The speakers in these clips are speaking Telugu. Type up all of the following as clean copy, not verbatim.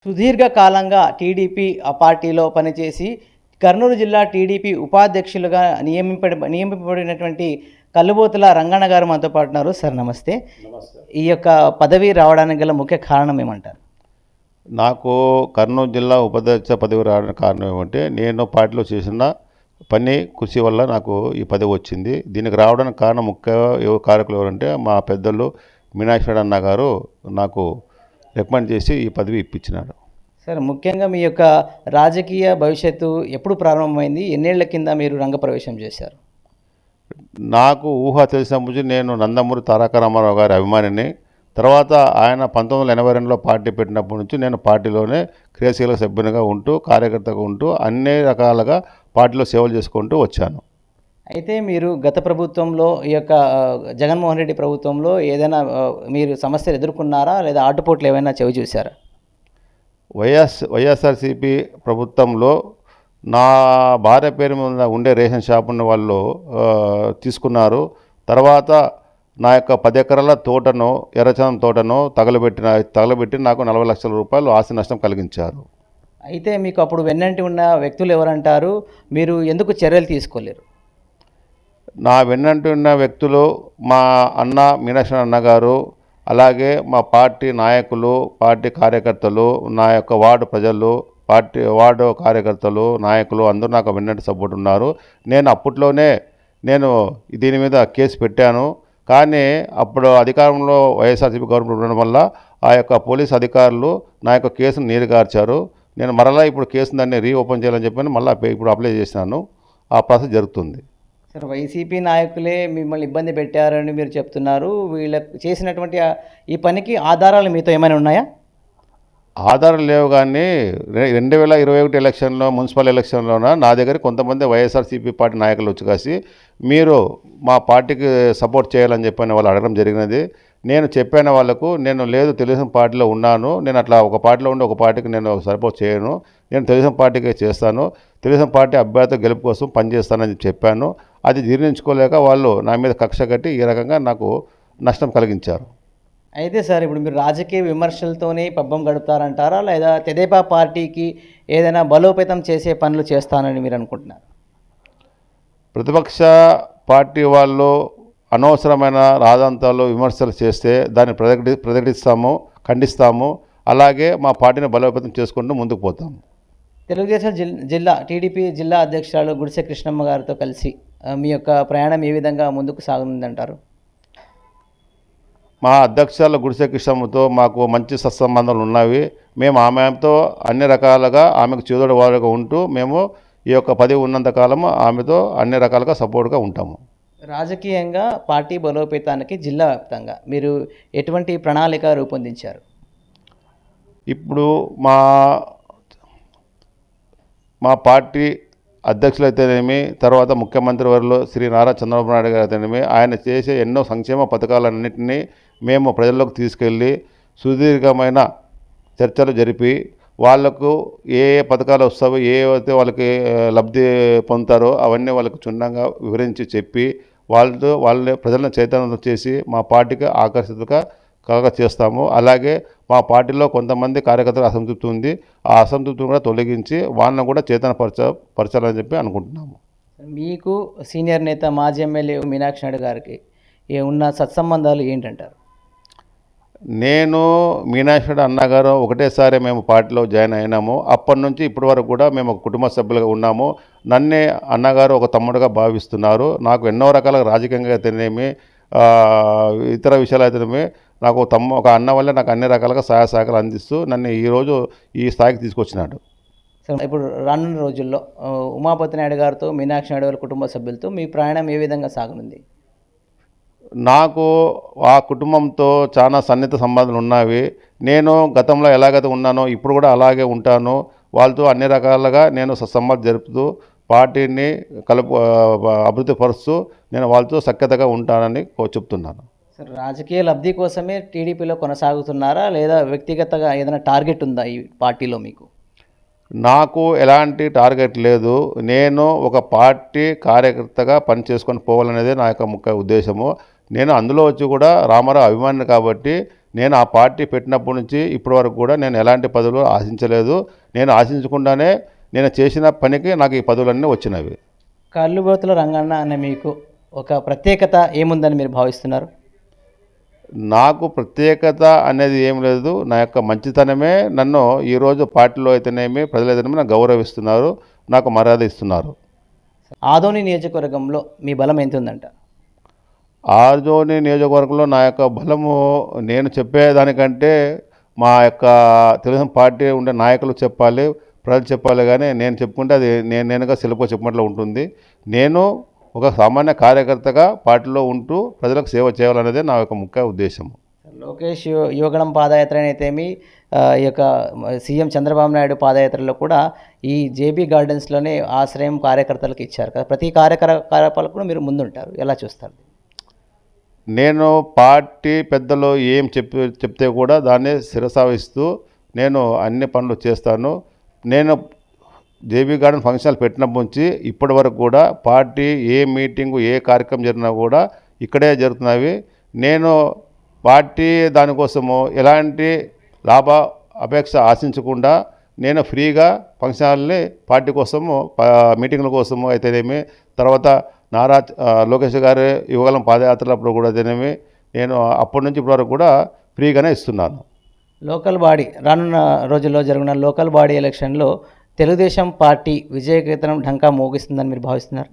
సుదీర్ఘ కాలంగా టీడీపీ పార్టీలో పనిచేసి కర్నూలు జిల్లా టీడీపీ ఉపాధ్యక్షులుగా నియమింపబడినటువంటి కల్లుబోతుల రంగన్న గారు మనతో పాటు ఉన్నారు. సార్ నమస్తే. నమస్తే. ఈ యొక్క పదవి రావడానికి గల ముఖ్య కారణం ఏమంటారు? నాకు కర్నూలు జిల్లా ఉపాధ్యక్ష పదవి రావడానికి కారణం ఏమంటే నేను పార్టీలో చేసిన పని కృషి వల్ల నాకు ఈ పదవి వచ్చింది. దీనికి రావడానికి కారణం ముఖ్య కారకులు ఎవరంటే మా పెద్దలు మీనాక్షి అన్న గారు నాకు రికమెండ్ చేసి ఈ పదవి ఇప్పించినారు. సార్ ముఖ్యంగా మీ యొక్క రాజకీయ భవిష్యత్తు ఎప్పుడు ప్రారంభమైంది? ఎన్నేళ్ల కింద మీరు రంగప్రవేశం చేశారు? నాకు ఊహ తెలిసినప్పటి నుంచి నేను నందమూరి తారక రామారావు గారి అభిమానిని. తర్వాత ఆయన 1982లో పార్టీ పెట్టినప్పటి నుంచి నేను పార్టీలోనే క్రియాశీలక సభ్యునిగా ఉంటూ కార్యకర్తగా ఉంటూ అన్ని రకాలుగా పార్టీలో సేవలు చేసుకుంటూ వచ్చాను. అయితే మీరు గత ప్రభుత్వంలో ఈ యొక్క జగన్మోహన్ రెడ్డి ప్రభుత్వంలో ఏదైనా మీరు సమస్యలు ఎదుర్కొన్నారా? లేదా ఆటుపోట్లు ఏమైనా చవి చూసారా? వైఎస్ఆర్సీపీ ప్రభుత్వంలో నా భార్య పేరు మీద ఉండే రేషన్ షాపుని వాళ్ళు తీసుకున్నారు. నా యొక్క 10 ఎకరాల తోటను ఎర్రచందనం తోటను తగలబెట్టి నాకు 40 లక్షల రూపాయలు ఆస్తి నష్టం కలిగించారు. అయితే మీకు అప్పుడు వెన్నంటి ఉన్న వ్యక్తులు ఎవరంటారు? మీరు ఎందుకు చర్యలు తీసుకోలేరు? నా వెన్నంటి ఉన్న వ్యక్తులు మా అన్న మీనాక్షి అన్నగారు, అలాగే మా పార్టీ నాయకులు, పార్టీ కార్యకర్తలు, నా యొక్క వార్డు ప్రజలు, వార్డు కార్యకర్తలు, నాయకులు అందరూ నాకు వెన్నంటి సపోర్ట్ ఉన్నారు. నేను అప్పట్లోనే దీని మీద కేసు పెట్టాను. కానీ అప్పుడు అధికారంలో వైఎస్ఆర్సీపీ గవర్నమెంట్ ఉండడం వల్ల ఆ యొక్క పోలీస్ అధికారులు నా యొక్క కేసును నీరుగార్చారు. నేను మరలా ఇప్పుడు కేసును దాన్ని రీఓపెన్ చేయాలని చెప్పని మళ్ళీ ఇప్పుడు అప్లై చేసినాను. ఆ ప్రాసెస్ జరుగుతుంది. సార్ వైసీపీ నాయకులే మిమ్మల్ని ఇబ్బంది పెట్టారని మీరు చెప్తున్నారు. వీళ్ళకు చేసినటువంటి ఈ పనికి ఆధారాలు మీతో ఏమైనా ఉన్నాయా? ఆధారం లేవు, కానీ 2021 ఎలక్షన్లో మున్సిపల్ ఎలక్షన్లోన నా దగ్గర కొంతమంది వైఎస్ఆర్సీపీ పార్టీ నాయకులు వచ్చి కాసి మీరు మా పార్టీకి సపోర్ట్ చేయాలని చెప్పని వాళ్ళు అడగడం జరిగినది. నేను చెప్పాను వాళ్ళకు, నేను లేదు తెలుగుదేశం పార్టీలో ఉన్నాను, నేను అట్లా ఒక పార్టీలో ఉండి ఒక పార్టీకి నేను సపోర్ట్ చేయను, నేను తెలుగుదేశం పార్టీకే చేస్తాను, తెలుగుదేశం పార్టీ అభ్యర్థి గెలుపు కోసం పనిచేస్తానని చెప్పాను. అది జీర్ణించుకోలేక వాళ్ళు నా మీద కక్ష కట్టి ఈ రకంగా నాకు నష్టం కలిగించారు. అయితే సార్ ఇప్పుడు మీరు రాజకీయ విమర్శలతోనే పబ్బం గడుపుతారంటారా? లేదా తెదేపా పార్టీకి ఏదైనా బలోపేతం చేసే పనులు చేస్తానని మీరు అనుకుంటున్నారు? ప్రతిపక్ష పార్టీ వాళ్ళు అనవసరమైన రాజంతాలు విమర్శలు చేస్తే దాన్ని ప్రతిఘటిస్తాము, ఖండిస్తాము. అలాగే మా పార్టీని బలోపేతం చేసుకుంటూ ముందుకు పోతాము. తెలుగుదేశం జిల్లా టీడీపీ జిల్లా అధ్యక్షురాలు గుడిసె కృష్ణమ్మ గారితో కలిసి మీ యొక్క ప్రయాణం ఏ విధంగా ముందుకు సాగుతుందంటారు? మా అధ్యక్షుల గుడిసె కృష్ణమ్మతో మాకు మంచి సత్సంబంధాలు ఉన్నవి. మేము ఆమెతో అన్ని రకాలుగా ఆమెకు చేదోడు వాడుగా ఉంటూ మేము ఈ యొక్క పదవి ఉన్నంతకాలం ఆమెతో అన్ని రకాలుగా సపోర్ట్గా ఉంటాము. రాజకీయంగా పార్టీ బలోపేతానికి జిల్లా వ్యాప్తంగా మీరు ఎటువంటి ప్రణాళిక రూపొందించారు? ఇప్పుడు మా పార్టీ అధ్యక్షులైతేనేమి, తర్వాత ముఖ్యమంత్రి వర్యులు శ్రీ నారా చంద్రబాబు నాయుడు గారు అయితేనేమి, ఆయన చేసే ఎన్నో సంక్షేమ పథకాలన్నింటినీ మేము ప్రజల్లోకి తీసుకెళ్ళి సుదీర్ఘమైన చర్చలు జరిపి వాళ్లకు ఏ పథకాలు వస్తావో ఏవైతే వాళ్ళకి లబ్ధి పొందుతారో అవన్నీ వాళ్ళకు క్షుణ్ణంగా వివరించి చెప్పి వాళ్ళని ప్రజలను చైతన్యం చేసి మా పార్టీకి ఆకర్షితులుగా చేస్తాము. అలాగే మా పార్టీలో కొంతమంది కార్యకర్తలు అసంతృప్తి ఉంది, ఆ అసంతృప్తిని కూడా తొలగించి వాళ్ళని కూడా పరచాలని చెప్పి అనుకుంటున్నాము. మీకు సీనియర్ నేత మాజీ ఎమ్మెల్యే మీనాక్షి నాయుడు గారికి ఉన్న సత్సంబంధాలు ఏంటంటారు? నేను మీనాక్షి అన్నగారు ఒకటేసారి మేము పార్టీలో జాయిన్ అయినాము. అప్పటి నుంచి ఇప్పటి వరకు కూడా మేము ఒక కుటుంబ సభ్యులుగా ఉన్నాము. నన్నే అన్నగారు ఒక తమ్ముడుగా భావిస్తున్నారు. నాకు ఎన్నో రకాల రాజకీయంగా అయితేనేమి, ఇతర విషయాలు అయితేనేమి నాకు ఒక అన్న వల్ల నాకు అన్ని రకాలుగా సహాయ సహకారాలు అందిస్తూ నన్ను ఈరోజు ఈ స్థాయికి తీసుకొచ్చినాడు. సార్ ఇప్పుడు రానున్న రోజుల్లో ఉమాపతి నాయుడు గారితో మీనాక్షి నాయుడు గారి కుటుంబ సభ్యులతో మీ ప్రయాణం ఏ విధంగా సాగనుంది? నాకు ఆ కుటుంబంతో చాలా సన్నిహిత సంబంధాలు ఉన్నవి. నేను గతంలో ఎలాగైతే ఉన్నానో ఇప్పుడు కూడా అలాగే ఉంటాను. వాళ్ళతో అన్ని రకాలుగా నేను సత్సంబంధాలు జరుపుతూ పార్టీని అభివృద్ధి పరుస్తూ నేను వాళ్ళతో సఖ్యతగా ఉంటానని చెప్తున్నాను. సార్ రాజకీయ లబ్ధి కోసమే టీడీపీలో కొనసాగుతున్నారా? లేదా వ్యక్తిగతంగా ఏదైనా టార్గెట్ ఉందా ఈ పార్టీలో మీకు? నాకు ఎలాంటి టార్గెట్ లేదు. నేను ఒక పార్టీ కార్యకర్తగా పనిచేసుకొని పోవాలనేదే నా యొక్క ముఖ్య ఉద్దేశము. నేను అందులో వచ్చి కూడా రామారావు అభిమాని కాబట్టి నేను ఆ పార్టీ పెట్టినప్పటి నుంచి ఇప్పటి వరకు కూడా నేను ఎలాంటి పదవులు ఆశించలేదు. నేను ఆశించకుండానే నేను చేసిన పనికి నాకు ఈ పదవులన్నీ వచ్చినవి. కల్లుబోతుల రంగన్న అనే మీకు ఒక ప్రత్యేకత ఏముందని మీరు భావిస్తున్నారు? నాకు ప్రత్యేకత అనేది ఏం లేదు. నా యొక్క మంచితనమే నన్ను ఈరోజు పార్టీలో అయితేనేమి ప్రజలైతేనేమి నాకు గౌరవిస్తున్నారు, నాకు మర్యాద ఇస్తున్నారు. ఆదోని నియోజకవర్గంలో మీ బలం ఎంత ఉందంట? ఆదోని నియోజకవర్గంలో నా యొక్క బలము నేను చెప్పేదానికంటే మా యొక్క తెలుగుదేశం పార్టీ ఉండే నాయకులు చెప్పాలి, ప్రజలు చెప్పాలి. కానీ నేను చెప్పుకుంటే అది నేనుగా శిల్ప చెప్పినట్లు ఉంటుంది. నేను ఒక సామాన్య కార్యకర్తగా పార్టీలో ఉంటూ ప్రజలకు సేవ చేయాలనేదే నా యొక్క ముఖ్య ఉద్దేశం. లోకేష్ యువగళం పాదయాత్ర అయితేమి, ఈ యొక్క సీఎం చంద్రబాబు నాయుడు పాదయాత్రలో కూడా ఈ జేబీ గార్డెన్స్లోనే ఆశ్రయం కార్యకర్తలకు ఇచ్చారు కదా. ప్రతి కార్యకలాపాలకు కూడా మీరు ముందుంటారు, ఎలా చూస్తారు? నేను పార్టీ పెద్దలు ఏం చెప్తే కూడా దాన్ని శిరసావహిస్తూ నేను అన్ని పనులు చేస్తాను. నేను జేబీ గార్డెన్ ఫంక్షన్లు పెట్టినప్పటి నుంచి ఇప్పటి వరకు కూడా పార్టీ ఏ మీటింగు ఏ కార్యక్రమం జరిగినా కూడా ఇక్కడే జరుగుతున్నవి. నేను పార్టీ దానికోసము ఎలాంటి లాభ అపేక్ష ఆశించకుండా నేను ఫ్రీగా ఫంక్షన్లని పార్టీ కోసము మీటింగ్ల కోసము అయితేనేమి, తర్వాత లోకేష్ గారి యువగలం పాదయాత్రలప్పుడు కూడా అయితేనేమి నేను అప్పటి నుంచి ఇప్పటి వరకు కూడా ఫ్రీగానే ఇస్తున్నాను. లోకల్ బాడీ రానున్న రోజుల్లో జరుగుతున్న లోకల్ బాడీ ఎలక్షన్లో తెలుగుదేశం పార్టీ విజయకేతనం ఢంకా మోగిస్తుందని మీరు భావిస్తున్నారు?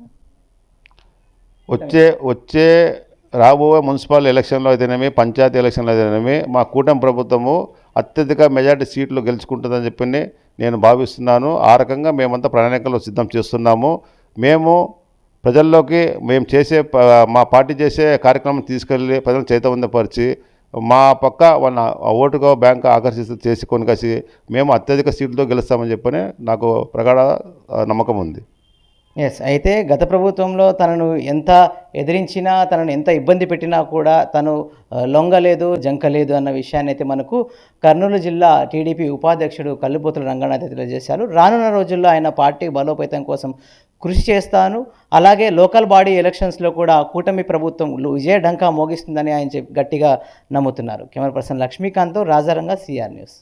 వచ్చే రాబోయే మున్సిపల్ ఎలక్షన్లో అయితేనేమి, పంచాయతీ ఎలక్షన్లో అయితేనేమి మా కూటమి ప్రభుత్వము అత్యధిక మెజార్టీ సీట్లు గెలుచుకుంటుందని చెప్పి నేను భావిస్తున్నాను. ఆ రకంగా మేమంతా ప్రణాళికలు సిద్ధం చేస్తున్నాము. మేము ప్రజల్లోకి మా పార్టీ చేసే కార్యక్రమం తీసుకెళ్ళి ప్రజలను చైతన్యపరిచి మా పక్క వాళ్ళ ఓటుగా బ్యాంక్ చేసుకొని కలిసి మేము అత్యధిక సీట్లతో గెలుస్తామని చెప్పని నాకు ప్రగాఢ నమ్మకం ఉంది. ఎస్, అయితే గత ప్రభుత్వంలో తనను ఎంత ఎదిరించినా, తనను ఎంత ఇబ్బంది పెట్టినా కూడా తను లొంగలేదు, జంకలేదు అన్న విషయాన్ని అయితే మనకు కర్నూలు జిల్లా టీడీపీ ఉపాధ్యక్షుడు కల్లుబోతుల రంగన్న అయితే తెలియజేశారు. రానున్న రోజుల్లో ఆయన పార్టీ బలోపేతం కోసం కృషి చేస్తాను, అలాగే లోకల్ బాడీ ఎలక్షన్స్లో కూడా కూటమి ప్రభుత్వం విజయ ఢంకా మోగిస్తుందని ఆయన గట్టిగా నమ్ముతున్నారు. కెమెరా పర్సన్ లక్ష్మీకాంత్తో రాజారంగ, సిఆర్ న్యూస్.